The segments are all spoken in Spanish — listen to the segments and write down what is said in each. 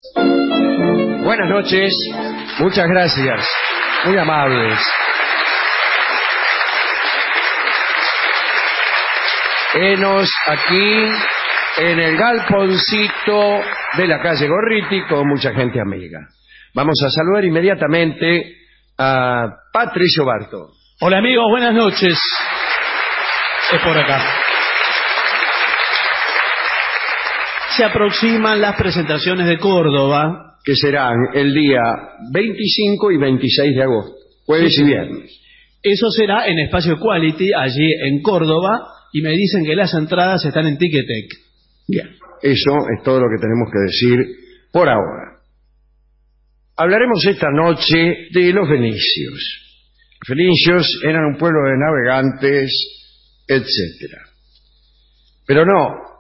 Buenas noches, muchas gracias, muy amables. Henos aquí en el galponcito de la calle Gorriti con mucha gente amiga. Vamos a saludar inmediatamente a Patricio Barto. Hola amigos, buenas noches. Es por acá. Se aproximan las presentaciones de Córdoba, que serán el día 25 y 26 de agosto, jueves y viernes. Eso será en Espacio Quality, allí en Córdoba, y me dicen que las entradas están en Ticketek. Bien, eso es todo lo que tenemos que decir por ahora. Hablaremos esta noche de los fenicios. Los fenicios eran un pueblo de navegantes, etcétera. Pero no,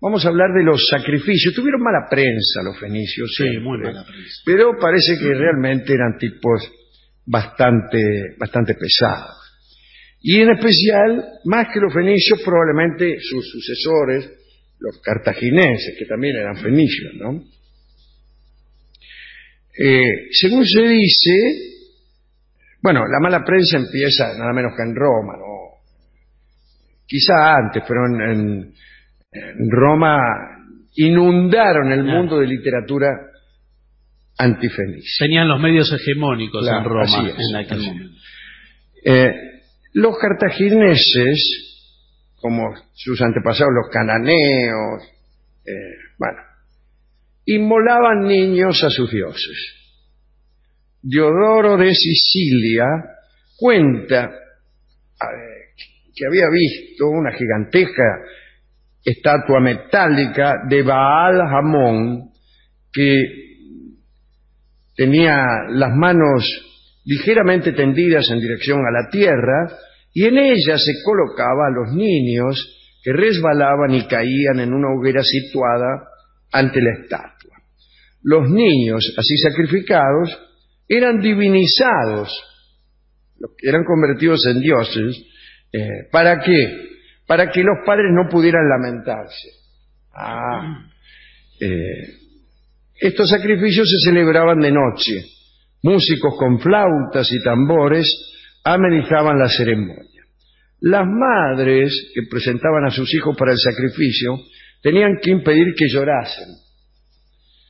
vamos a hablar de los sacrificios. Tuvieron mala prensa los fenicios. Sí, siempre, muy mala prensa. pero parece que realmente eran tipos bastante pesados. Y en especial, más que los fenicios, probablemente sus sucesores, los cartagineses, que también eran fenicios, ¿no? Según se dice, bueno, la mala prensa empieza nada menos que en Roma, ¿no? Quizá antes, pero en Roma inundaron el mundo de literatura antifenicia. Tenían los medios hegemónicos, claro, en Roma en aquel momento. Los cartagineses, como sus antepasados los cananeos, inmolaban niños a sus dioses. Diodoro de Sicilia cuenta que había visto una gigantesca estatua metálica de Baal Hamón que tenía las manos ligeramente tendidas en dirección a la tierra, y en ella se colocaba a los niños que resbalaban y caían en una hoguera situada ante la estatua. Los niños así sacrificados eran divinizados, eran convertidos en dioses. ¿Para qué? Para que los padres no pudieran lamentarse. Estos sacrificios se celebraban de noche. Músicos con flautas y tambores amenizaban la ceremonia. Las madres que presentaban a sus hijos para el sacrificio tenían que impedir que llorasen.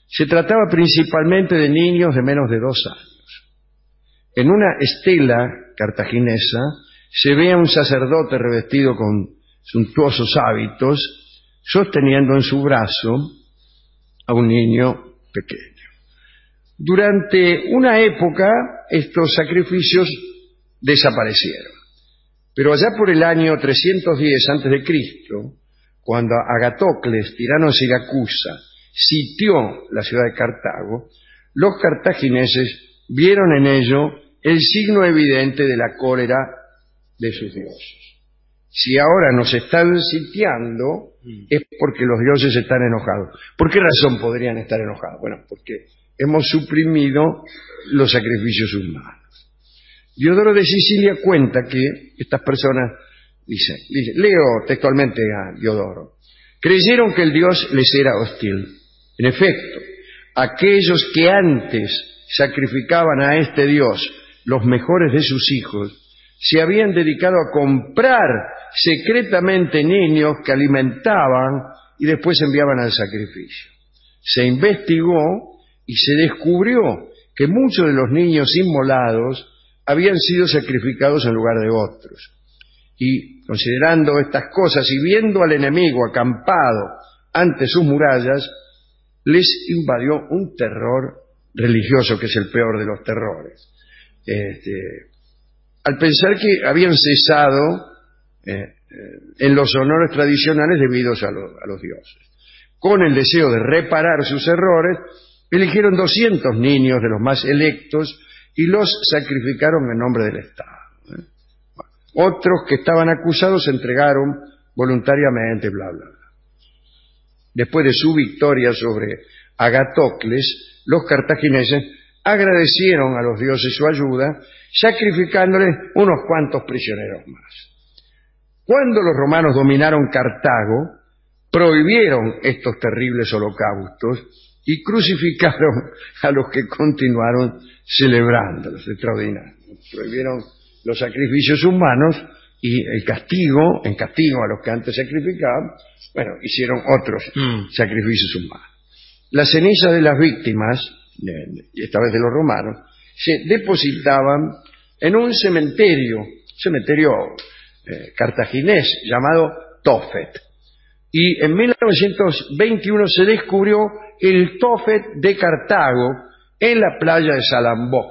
Se trataba principalmente de niños de menos de 2 años. En una estela cartaginesa se ve a un sacerdote revestido con suntuosos hábitos, sosteniendo en su brazo a un niño pequeño. Durante una época estos sacrificios desaparecieron, pero allá por el año 310 a.C., cuando Agatocles, tirano de Siracusa, sitió la ciudad de Cartago, los cartagineses vieron en ello el signo evidente de la cólera de sus dioses. Si ahora nos están sitiando, es porque los dioses están enojados. ¿Por qué razón podrían estar enojados? Bueno, porque hemos suprimido los sacrificios humanos. Diodoro de Sicilia cuenta que estas personas, dice, leo textualmente a Diodoro, creyeron que el dios les era hostil. En efecto, aquellos que antes sacrificaban a este dios los mejores de sus hijos, se habían dedicado a comprar secretamente niños que alimentaban y después enviaban al sacrificio. Se investigó y se descubrió que muchos de los niños inmolados habían sido sacrificados en lugar de otros. Y considerando estas cosas y viendo al enemigo acampado ante sus murallas, les invadió un terror religioso, que es el peor de los terrores. Al pensar que habían cesado en los honores tradicionales debidos a los dioses. Con el deseo de reparar sus errores, eligieron 200 niños de los más electos y los sacrificaron en nombre del Estado. Otros que estaban acusados se entregaron voluntariamente, bla, bla, bla. Después de su victoria sobre Agatocles, los cartagineses agradecieron a los dioses su ayuda, sacrificándoles unos cuantos prisioneros más. Cuando los romanos dominaron Cartago, prohibieron estos terribles holocaustos y crucificaron a los que continuaron celebrándolos. Extraordinario. Prohibieron los sacrificios humanos y el castigo, en castigo a los que antes sacrificaban, bueno, hicieron otros sacrificios humanos. Las cenizas de las víctimas, y esta vez de los romanos, se depositaban en un cementerio cartaginés llamado Tophet. Y en 1921 se descubrió el Tophet de Cartago en la playa de Salambó.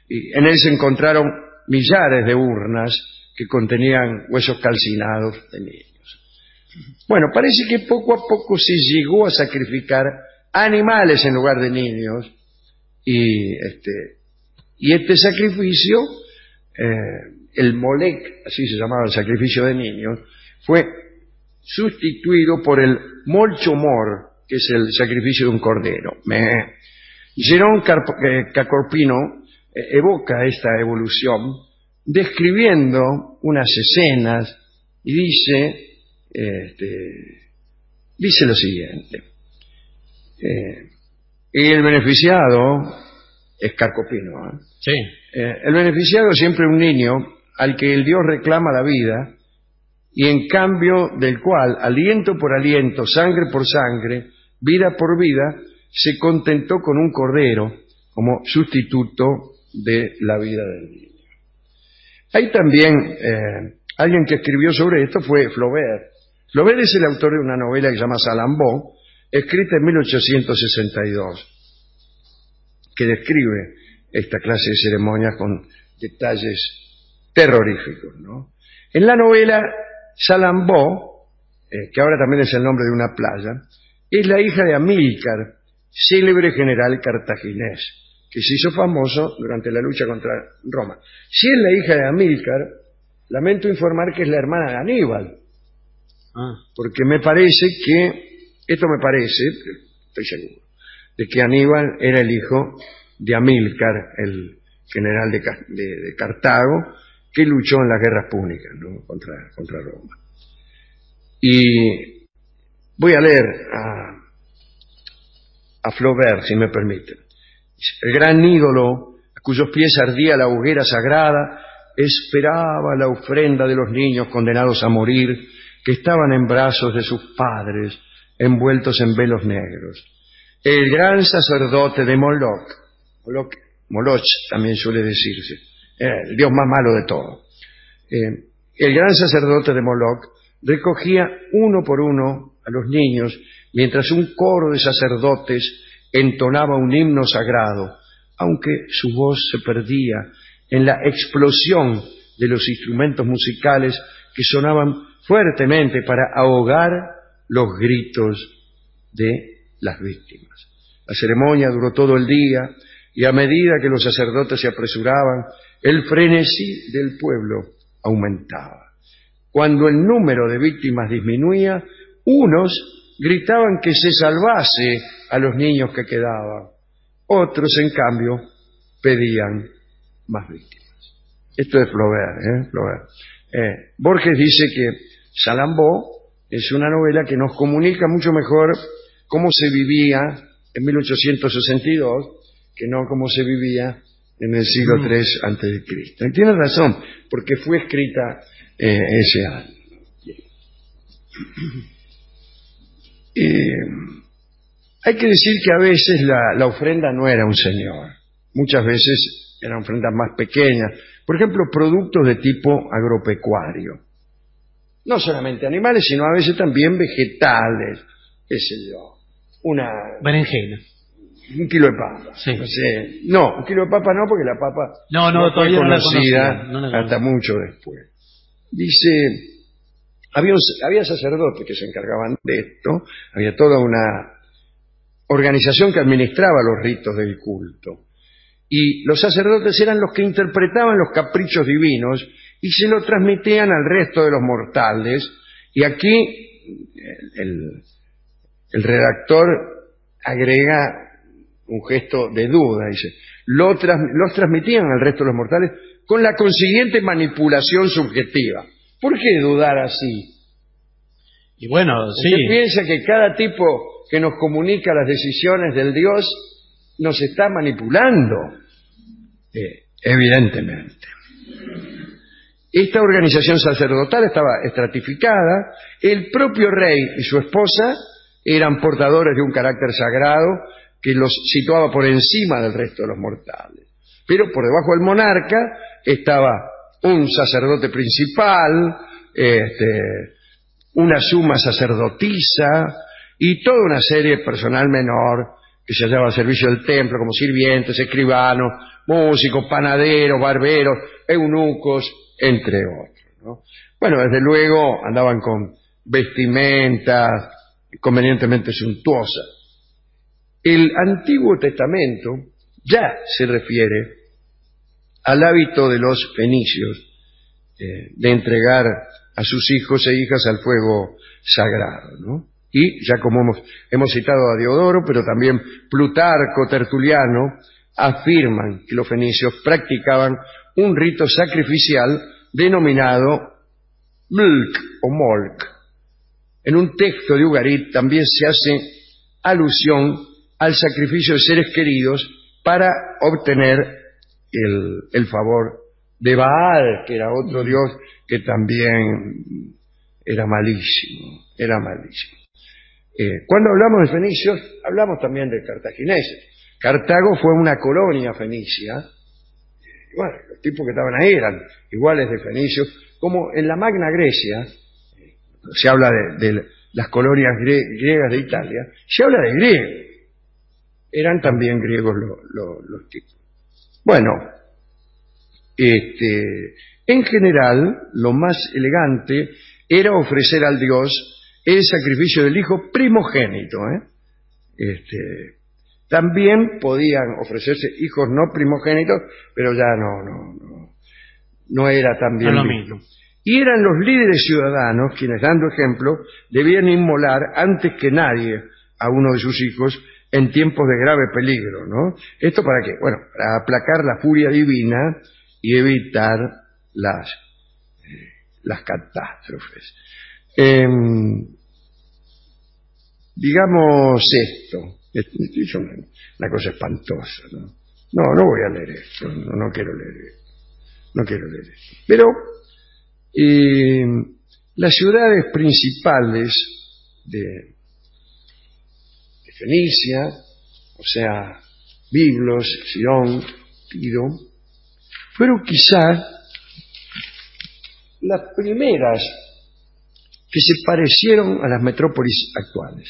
Y en él se encontraron millares de urnas que contenían huesos calcinados de niños. Bueno, parece que poco a poco se llegó a sacrificar animales en lugar de niños, y este sacrificio, el Molec, así se llamaba el sacrificio de niños, fue sustituido por el Molchomor, que es el sacrificio de un cordero. Jerón Cacorpino evoca esta evolución describiendo unas escenas y dice lo siguiente: el beneficiado es Carcopino, Sí. El beneficiado es siempre un niño al que el Dios reclama la vida y en cambio del cual, aliento por aliento, sangre por sangre, vida por vida, se contentó con un cordero como sustituto de la vida del niño. Hay también alguien que escribió sobre esto, fue Flaubert. Flaubert es el autor de una novela que se llama Salambó, escrita en 1862, que describe esta clase de ceremonias con detalles terroríficos, ¿no? En la novela, Salambó, que ahora también es el nombre de una playa, es la hija de Amílcar, célebre general cartaginés, que se hizo famoso durante la lucha contra Roma. Si es la hija de Amílcar, lamento informar que es la hermana de Aníbal, porque estoy seguro, de que Aníbal era el hijo de Amílcar, el general de Cartago, que luchó en las guerras púnicas, ¿no?, contra Roma. Y voy a leer a Flaubert, si me permiten. El gran ídolo, a cuyos pies ardía la hoguera sagrada, esperaba la ofrenda de los niños condenados a morir, que estaban en brazos de sus padres, envueltos en velos negros. El gran sacerdote de Moloch también suele decirse, el dios más malo de todo. El gran sacerdote de Moloch recogía uno por uno a los niños, mientras un coro de sacerdotes entonaba un himno sagrado, aunque su voz se perdía en la explosión de los instrumentos musicales que sonaban fuertemente para ahogar los gritos de las víctimas. La ceremonia duró todo el día y a medida que los sacerdotes se apresuraban, el frenesí del pueblo aumentaba. Cuando el número de víctimas disminuía, unos gritaban que se salvase a los niños que quedaban. Otros, en cambio, pedían más víctimas. Esto es Flaubert, Flaubert. Borges dice que Salambó es una novela que nos comunica mucho mejor cómo se vivía en 1862 que no cómo se vivía en el siglo III antes de Cristo. Y tiene razón, porque fue escrita ese año. Hay que decir que a veces la ofrenda no era un señor. Muchas veces eran ofrendas más pequeñas. Por ejemplo, productos de tipo agropecuario. No solamente animales, sino a veces también vegetales. ¿Qué sé yo? Una berenjena. Un kilo de papa. Sí. No, un kilo de papa no, porque la papa no fue todavía conocida no la hasta mucho después. Dice, había sacerdotes que se encargaban de esto, había toda una organización que administraba los ritos del culto. Y los sacerdotes eran los que interpretaban los caprichos divinos y se lo transmitían al resto de los mortales. Y aquí el redactor agrega un gesto de duda, dice, los transmitían al resto de los mortales con la consiguiente manipulación subjetiva. ¿Por qué dudar así? Y bueno, Usted piensa que cada tipo que nos comunica las decisiones del Dios nos está manipulando. Evidentemente. Esta organización sacerdotal estaba estratificada. El propio rey y su esposa eran portadores de un carácter sagrado que los situaba por encima del resto de los mortales. Pero por debajo del monarca estaba un sacerdote principal, una suma sacerdotisa y toda una serie de personal menor que se hallaba al servicio del templo, como sirvientes, escribanos, músicos, panaderos, barberos, eunucos, entre otros, ¿no? Bueno, desde luego andaban con vestimentas convenientemente suntuosas. El Antiguo Testamento ya se refiere al hábito de los fenicios de entregar a sus hijos e hijas al fuego sagrado, ¿no? Y ya como hemos citado a Diodoro, pero también Plutarco, Tertuliano, afirman que los fenicios practicaban un rito sacrificial denominado Mlk o Molk. En un texto de Ugarit también se hace alusión al sacrificio de seres queridos para obtener el favor de Baal, que era otro dios que también era malísimo. Cuando hablamos de fenicios, hablamos también de cartagineses. Cartago fue una colonia fenicia. Bueno, los tipos que estaban ahí eran iguales de fenicios, como en la Magna Grecia, se habla de las colonias griegas de Italia, se habla de griegos. Eran también griegos los tipos. Bueno, en general, lo más elegante era ofrecer al Dios el sacrificio del hijo primogénito. También podían ofrecerse hijos no primogénitos, pero ya no era tan bien visto. Y eran los líderes ciudadanos quienes, dando ejemplo, debían inmolar antes que nadie a uno de sus hijos en tiempos de grave peligro, ¿no? ¿Esto para qué? Bueno, para aplacar la furia divina y evitar las catástrofes. Digamos esto. Es una cosa espantosa, ¿no? No voy a leer esto, no quiero leer esto. Pero las ciudades principales de Fenicia, o sea, Biblos, Sidón, Tiro, fueron quizás las primeras que se parecieron a las metrópolis actuales.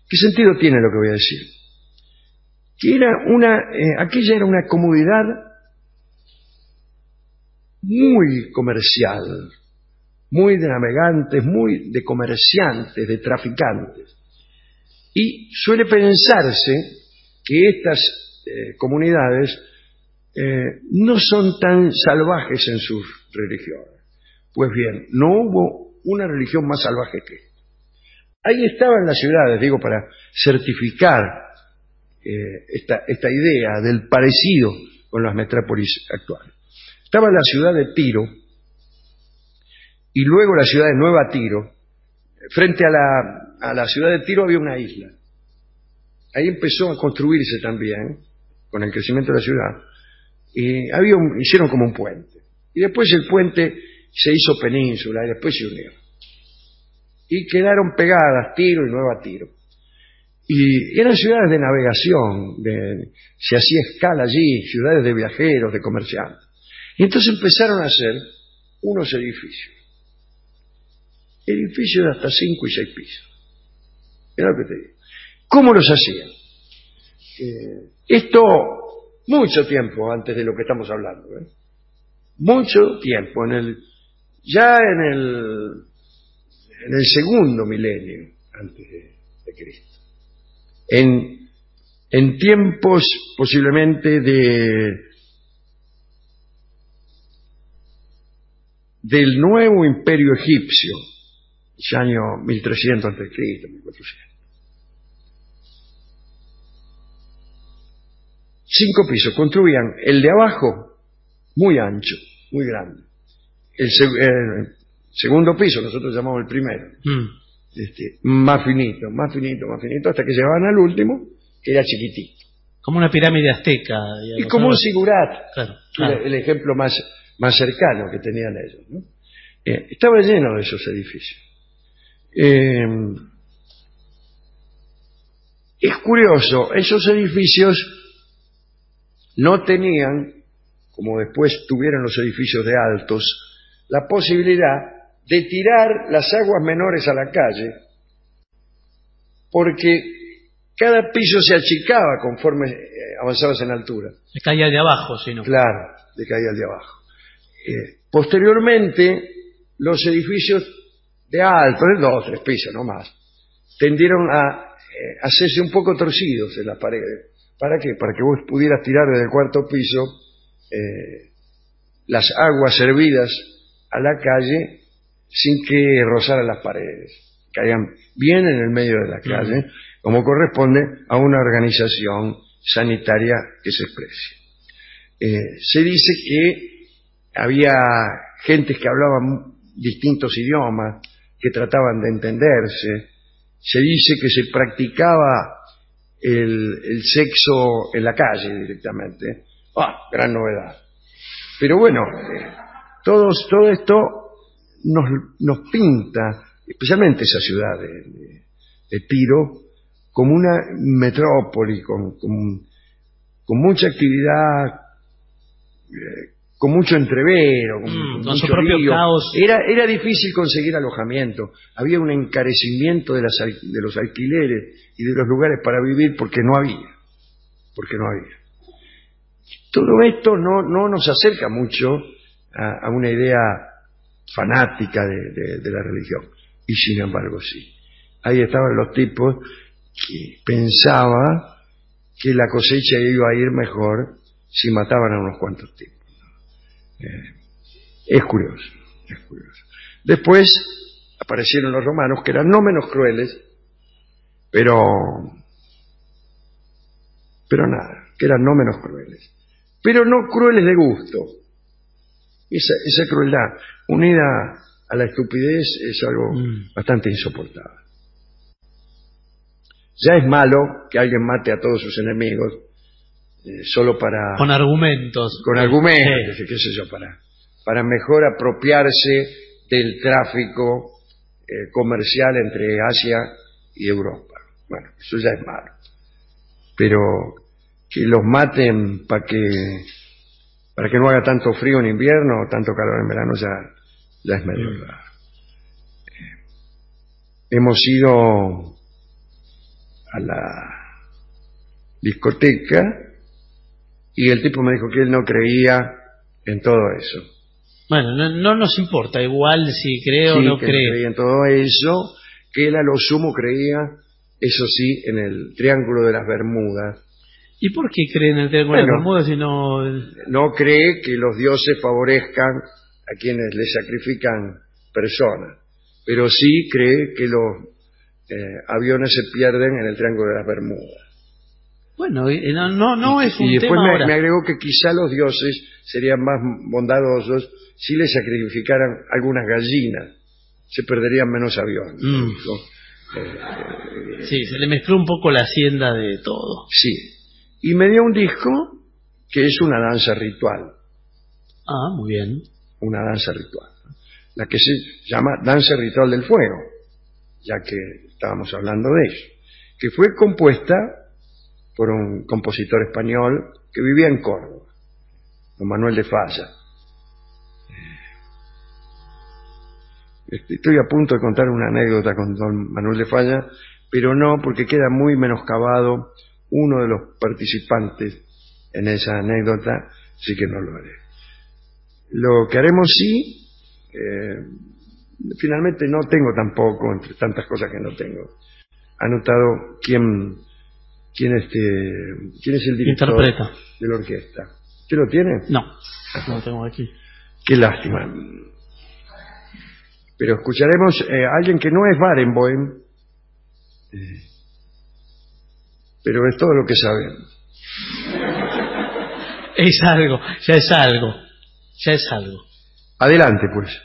¿Qué sentido tiene lo que voy a decir? Que aquella era una comunidad muy comercial, muy de navegantes, muy de comerciantes, de traficantes. Y suele pensarse que estas comunidades no son tan salvajes en sus religiones. Pues bien, no hubo una religión más salvaje que esta. Ahí estaban las ciudades, digo, para certificar esta idea del parecido con las metrópolis actuales. Estaba la ciudad de Tiro y luego la ciudad de Nueva Tiro. Frente a la ciudad de Tiro había una isla. Ahí empezó a construirse también, con el crecimiento de la ciudad, y hicieron como un puente. Y después el puente se hizo península y después se unió. Y quedaron pegadas Tiro y Nueva Tiro. Y eran ciudades de navegación, se hacía escala allí, ciudades de viajeros, de comerciantes. Y entonces empezaron a hacer unos edificios de hasta 5 y 6 pisos. Era lo que te digo. ¿Cómo los hacían? Esto mucho tiempo antes de lo que estamos hablando. Mucho tiempo, ya en el segundo milenio antes de Cristo. En tiempos posiblemente del nuevo imperio egipcio, el año 1300 a.C., 1400. 5 pisos, construían el de abajo muy ancho, muy grande. El segundo piso, nosotros llamamos el primero, más finito, más finito, más finito, hasta que llegaban al último, que era chiquitito. Como una pirámide azteca. Y como un zigurat, Claro. el ejemplo más cercano que tenían ellos, ¿no? Estaba lleno de esos edificios. Es curioso, esos edificios no tenían, como después tuvieron los edificios de altos, la posibilidad de tirar las aguas menores a la calle, porque cada piso se achicaba conforme avanzabas en altura. Se caía de abajo, si no. Claro, le caía al de abajo. Posteriormente, los edificios de alto, de 2 o 3 pisos, no más, tendieron a hacerse un poco torcidos en las paredes. ¿Para qué? Para que vos pudieras tirar desde el 4º piso las aguas servidas a la calle sin que rozaran las paredes. Caían bien en el medio de la calle, como corresponde a una organización sanitaria que se exprese. Se dice que había gentes que hablaban distintos idiomas, que trataban de entenderse. Se dice que se practicaba el sexo en la calle directamente. Gran novedad. Pero bueno, todo esto nos pinta, especialmente esa ciudad de Tiro, como una metrópoli con mucha actividad, con mucho entrevero, con su mucho propio lío. caos. Era difícil conseguir alojamiento, había un encarecimiento de los alquileres y de los lugares para vivir porque no había. Todo esto no nos acerca mucho a una idea fanática de la religión, y sin embargo sí. Ahí estaban los tipos que pensaban que la cosecha iba a ir mejor si mataban a unos cuantos tipos. Es curioso. Después aparecieron los romanos, que eran no menos crueles, pero nada, que eran no menos crueles, pero no crueles de gusto. Esa crueldad unida a la estupidez es algo bastante insoportable. Ya es malo que alguien mate a todos sus enemigos solo para... Con argumentos. Con argumentos, qué sé yo, para mejor apropiarse del tráfico comercial entre Asia y Europa. Bueno, eso ya es malo. Pero que los maten para que no haga tanto frío en invierno o tanto calor en verano ya es medio raro. Hemos ido a la discoteca y el tipo me dijo que él no creía en todo eso. Bueno, no nos importa, igual si cree o no que cree. No creía en todo eso, que él a lo sumo creía, eso sí, en el Triángulo de las Bermudas. ¿Y por qué cree en el Triángulo de las Bermudas si no...? No cree que los dioses favorezcan a quienes le sacrifican personas, pero sí cree que los aviones se pierden en el Triángulo de las Bermudas. Bueno, no es un y después tema ahora. me agregó que quizá los dioses serían más bondadosos si le sacrificaran algunas gallinas, se perderían menos aviones. Sí, se le mezcló un poco la hacienda de todo. Sí, y me dio un disco que es una danza ritual. Muy bien. Una danza ritual, la que se llama Danza Ritual del Fuego, ya que estábamos hablando de eso, que fue compuesta por un compositor español que vivía en Córdoba, don Manuel de Falla. Estoy a punto de contar una anécdota con don Manuel de Falla, pero no, porque queda muy menoscabado uno de los participantes en esa anécdota, así que no lo haré. Lo que haremos sí, finalmente no tengo tampoco, entre tantas cosas que no tengo, anotado quién es el director Interpreta de la orquesta. ¿Usted lo tiene? No lo tengo aquí. Qué lástima. Pero escucharemos a alguien que no es Barenboim, pero es todo lo que sabemos. Ya es algo. Adelante, pues.